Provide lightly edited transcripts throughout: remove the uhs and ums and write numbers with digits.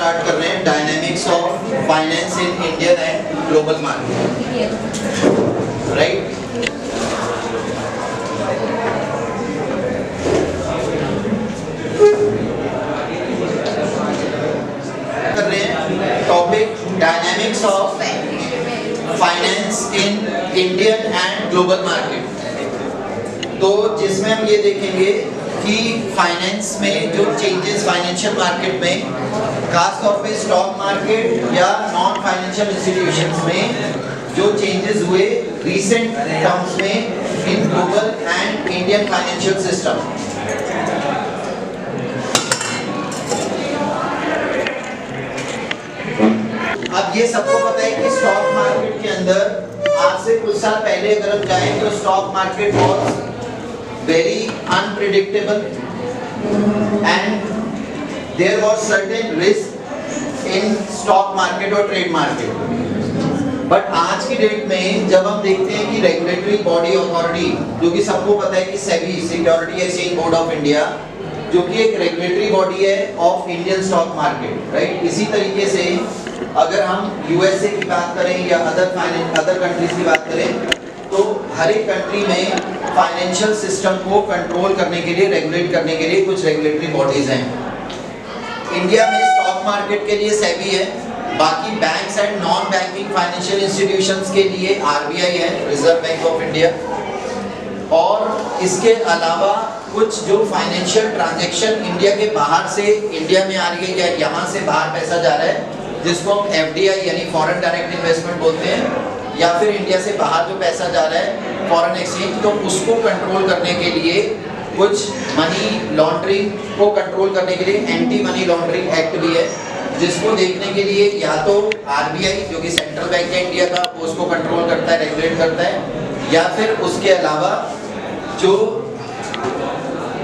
Start कर रहे हैं dynamics of finance in Indian and global market, right. कर रहे हैं topic dynamics of finance in Indian and global market. तो जिसमें हम ये देखेंगे कि फाइनेंस में जो चेंजेस फाइनेंशियल मार्केट में, खासतौर पे स्टॉक मार्केट या नॉन फाइनेंशियल इंस्टीट्यूशंस में जो चेंजेस हुए रीसेंट टर्म्स में in global and Indian financial system. अब ये सबको पता है कि स्टॉक मार्केट के अंदर आज से कुछ साल पहले अगर हम जाएं तो stock market was very unpredictable and there was certain risk in stock market और trade market। बट आज की डेट में जब हम देखते हैं कि रेगुलेटरी बॉडी अथॉरिटी, जो कि सबको पता है कि SEBI security exchange board of India, जो कि एक रेगुलेटरी बॉडी है of Indian stock market, right. इसी तरीके से अगर हम यूएसए की बात करें या अदर कंट्रीज की बात करें तो हर एक कंट्री में फाइनेंशियल सिस्टम को कंट्रोल करने के लिए, रेगुलेट करने के लिए कुछ रेगुलेटरी बॉडीज हैं। इंडिया में स्टॉक मार्केट के लिए सेबी है, बाकी banks and non banking financial institutions के लिए आरबीआई है, रिजर्व बैंक ऑफ इंडिया। और इसके अलावा कुछ जो फाइनेंशियल ट्रांजैक्शन इंडिया के बाहर से इंडिया में आ रही है या यहाँ से बाहर पैसा जा रहा है, जिसको हम एफडीआई यानी फॉरेन डायरेक्ट इन्वेस्टमेंट बोलते हैं, या फिर इंडिया से बाहर जो पैसा जा रहा है फॉरेन एक्सचेंज, तो उसको कंट्रोल करने के लिए कुछ मनी लॉन्ड्रिंग को कंट्रोल करने के लिए एंटी मनी लॉन्ड्रिंग एक्ट भी है, जिसको देखने के लिए या तो आरबीआई जो कि सेंट्रल बैंक है इंडिया का, वो उसको कंट्रोल करता है, रेगुलेट करता है, या फिर उसके अलावा जो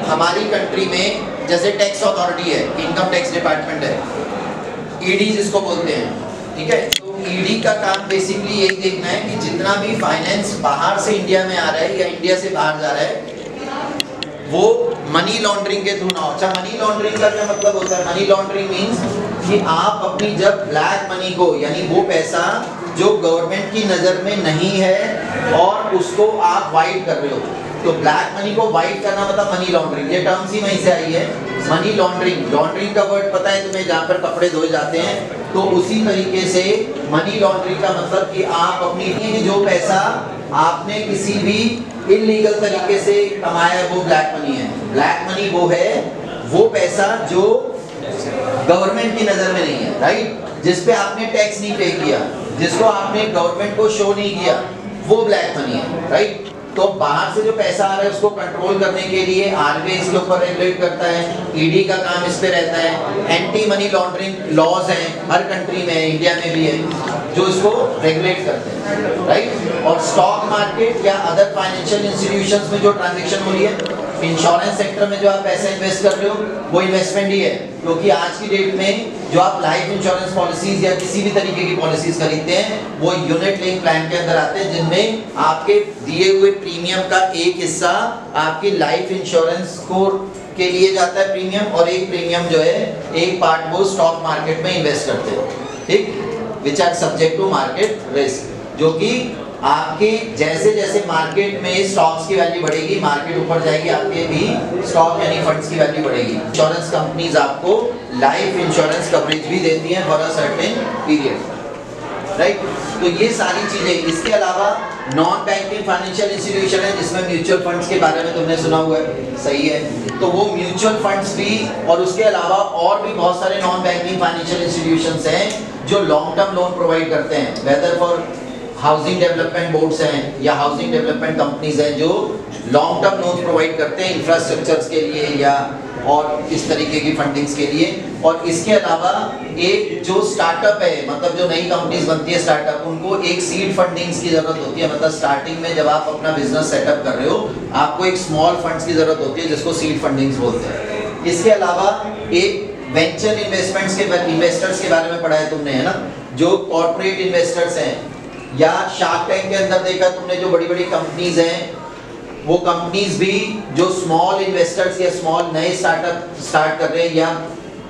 हमारी कंट्री में जैसे टैक्स अथॉरिटी है, इनकम टैक्स डिपार्टमेंट है, ईडी जिसको बोलते हैं, ठीक है। तो ईडी का काम बेसिकली यही देखना है कि जितना भी फाइनेंस बाहर से इंडिया में आ रहा है या इंडिया से बाहर जा रहा है वो मनी लॉन्ड्रिंग के थ्रू ना हो। अच्छा, मनी लॉन्ड्रिंग का क्या मतलब होता है? मनी लॉन्ड्रिंग मींस कि आप अपनी जब ब्लैक मनी को, यानी वो पैसा जो गवर्नमेंट की नज़र में नहीं है और उसको आप वाइट कर रहे हो, तो ब्लैक मनी को वाइट करना मतलब मनी लॉन्ड्रिंग। ये टर्म्स ही वहीं से आई है, मनी लॉन्ड्रिंग। लॉन्ड्रिंग का वर्ड पता है तुम्हें, जहाँ पर कपड़े धोए जाते हैं, तो उसी तरीके से मनी लॉन्ड्रिंग का मतलब कि आप अपनी जो पैसा आपने किसी भी इलीगल तरीके से कमाया है वो ब्लैक मनी है। ब्लैक मनी वो है वो पैसा जो गवर्नमेंट की नज़र में नहीं है, राइट, जिस पे आपने टैक्स नहीं पे किया, जिसको आपने गवर्नमेंट को शो नहीं किया, वो ब्लैक मनी है, राइट। तो बाहर से जो पैसा आ रहा है उसको कंट्रोल करने के लिए आरबीआई इसके ऊपर रेगुलेट करता है, ईडी का काम इस पे रहता है। एंटी मनी लॉन्ड्रिंग लॉज हैं हर कंट्री में, इंडिया में भी है, जो इसको रेगुलेट करते हैं, राइट। और स्टॉक मार्केट या अदर फाइनेंशियल इंस्टीट्यूशंस में जो ट्रांजैक्शन हो रही है, इंश्योरेंस सेक्टर में जो आप पैसा इन्वेस्ट कर रहे हो वो इन्वेस्टमेंट ही है, क्योंकि आज की डेट में जो आप लाइफ इंश्योरेंस पॉलिसीज या किसी भी तरीके की पॉलिसीज खरीदते हैं वो यूनिट लिंक प्लान के अंदर आते हैं, जिनमें आपके दिए हुए प्रीमियम का एक हिस्सा आपकी लाइफ इंश्योरेंस को के लिए जाता है प्रीमियम, और एक प्रीमियम जो है एक पार्ट वो स्टॉक मार्केट में इन्वेस्ट करते हो, ठीक, which are subject to market risk. जो कि आपके जैसे जैसे मार्केट में स्टॉक्स की वैल्यू बढ़ेगी, मार्केट ऊपर जाएगी, आपके भी स्टॉक यानी फंड्स की वैल्यू बढ़ेगी। इंश्योरेंस कंपनीज आपको लाइफ इंश्योरेंस कवरेज भी देती हैं for a certain period, right. तो ये सारी चीजें, इसके अलावा नॉन बैंकिंग फाइनेंशियल इंस्टीट्यूशन है जिसमें म्यूचुअल फंड्स के बारे में तुमने सुना हुआ है, सही है। तो वो म्यूचुअल फंड्स भी, और उसके अलावा और भी बहुत सारे नॉन बैंकिंग फाइनेंशियल इंस्टीट्यूशंस हैं जो लॉन्ग टर्म लोन प्रोवाइड करते हैं, whether for housing development boards हैं या हाउसिंग डेवलपमेंट कंपनीज हैं जो लॉन्ग टर्म लोन प्रोवाइड करते हैं इंफ्रास्ट्रक्चर्स के लिए या और इस तरीके की फंडिंग्स के लिए। और इसके अलावा एक जो स्टार्टअप है, मतलब जो नई कंपनीज बनती है स्टार्टअप, उनको एक सीड फंडिंग्स की जरूरत होती है। मतलब स्टार्टिंग में जब आप अपना बिजनेस सेटअप कर रहे हो आपको एक स्मॉल फंड्स की जरूरत होती है जिसको सीड फंडिंग्स बोलते हैं। इसके अलावा एक वेंचर इन्वेस्टमेंट्स के इन्वेस्टर्स के बारे में पढ़ा है तुमने, है ना, जो कॉर्पोरेट इन्वेस्टर्स हैं, या शार्क टैंक के अंदर देखा तुमने जो बड़ी बड़ी कंपनीज हैं, वो कंपनीज भी जो स्मॉल इन्वेस्टर्स या स्मॉल नए स्टार्टअप स्टार्ट कर रहे हैं या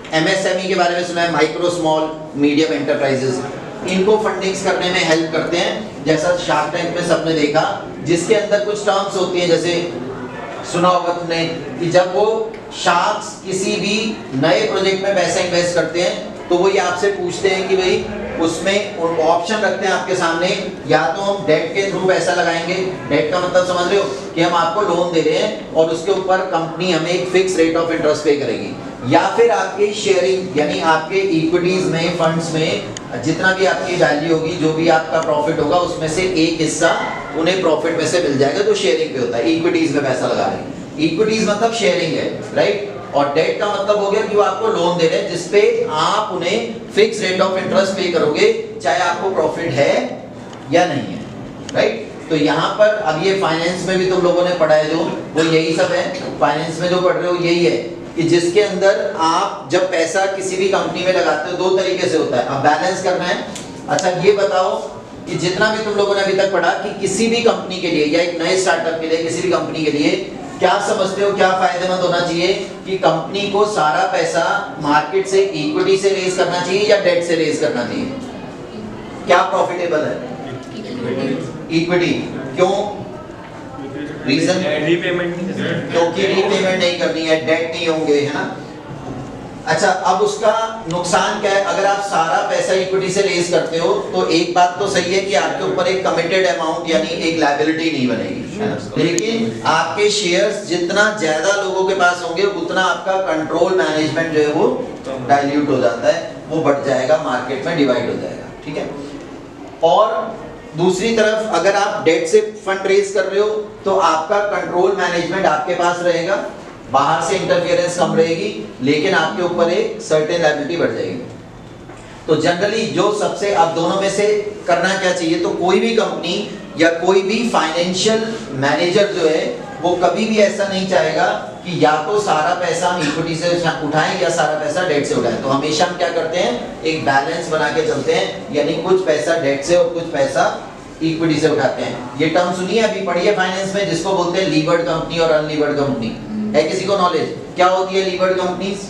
MSME के बारे में सुना है, माइक्रो स्मॉल मीडियम एंटरप्राइजेस, इनको फंडिंग्स करने में हेल्प करते हैं। जैसा शार्क टैंक में सबने देखा, जिसके अंदर कुछ टर्म्स होती हैं, जैसे सुना होगा तुमने कि जब वो शार्क्स किसी भी नए प्रोजेक्ट में पैसा इन्वेस्ट करते हैं तो वो ये आपसे पूछते हैं कि भाई उसमें ऑप्शन रखते हैं आपके सामने, या तो हम डेट के थ्रू पैसा लगाएंगे, डेट का मतलब समझ रहे हो कि हम आपको लोन दे रहे हैं और उसके ऊपर कंपनी हमें एक फिक्स रेट ऑफ इंटरेस्ट पे करेगी, या फिर आपके शेयरिंग यानी आपके इक्विटीज में, फंड्स में जितना भी आपकी वैल्यू होगी, जो भी आपका प्रॉफिट होगा उसमें से एक हिस्सा उन्हें प्रॉफिट में से मिल जाएगा, जो शेयरिंग पे होता है। इक्विटीज में पैसा लगा रहे हैं, इक्विटीज मतलब शेयरिंग है, राइट। और डेट का मतलब हो गया कि वो आपको लोन दे रहे हैं जिसपे आप उन्हें फिक्स रेट ऑफ इंटरेस्ट पे करोगे, चाहे आपको प्रॉफिट है या नहीं है, राइट। तो यहाँ पर अब ये फाइनेंस में भी तुम लोगों ने पढ़ा है जो, वो यही सब है। फाइनेंस में जो पढ़ रहे हो यही है कि जिसके अंदर आप जब पैसा किसी भी कंपनी में लगाते हो, दो तरीके से होता है। अब बैलेंस करना है। अच्छा ये बताओ कि जितना भी तुम लोगों ने अभी तक पढ़ा कि किसी भी कंपनी के लिए या एक नए स्टार्टअप के लिए, किसी भी कंपनी के लिए क्या समझते हो, क्या फायदेमंद होना चाहिए कि कंपनी को सारा पैसा मार्केट से, इक्विटी से रेज करना चाहिए या डेट से रेज करना चाहिए? क्या प्रॉफिटेबल है? इक्विटी। क्यों? रीजन? क्योंकि रीपेमेंट नहीं करनी है, डेट नहीं होंगे, है ना। अच्छा अब उसका नुकसान क्या है? अगर आप सारा पैसा इक्विटी से रेज करते हो तो एक बात तो सही है कि आपके ऊपर एक कमिटेड अमाउंट यानी एक लायबिलिटी नहीं बनेगी, लेकिन आपके शेयर्स जितना ज्यादा लोगों के पास होंगे उतना आपका कंट्रोल मैनेजमेंट जो है वो डाइल्यूट हो जाता है, वो बढ़ जाएगा, मार्केट में डिवाइड हो जाएगा, ठीक है। और दूसरी तरफ अगर आप डेट से फंड रेज कर रहे हो तो आपका कंट्रोल मैनेजमेंट आपके पास रहेगा, बाहर से इंटरफेरेंस कम रहेगी, लेकिन आपके ऊपर एक सर्टेन लायबिलिटी बढ़ जाएगी। तो जनरली जो सबसे, अब दोनों में से करना क्या चाहिए, तो कोई भी कंपनी या कोई भी फाइनेंशियल मैनेजर जो है वो कभी भी ऐसा नहीं चाहेगा कि या तो सारा पैसा हम इक्विटी से उठाएं या सारा पैसा डेट से उठाएं। तो हमेशा हम क्या करते हैं, एक बैलेंस बना के चलते हैं, यानी कुछ पैसा डेट से और कुछ पैसा इक्विटी से उठाते हैं। ये टर्म सुनिए, अभी पढ़िए फाइनेंस में, जिसको बोलते हैं लीवर्ड कंपनी और अनलीवर्ड कंपनी। है किसी को नॉलेज क्या होती है लीवर्ड कंपनीज?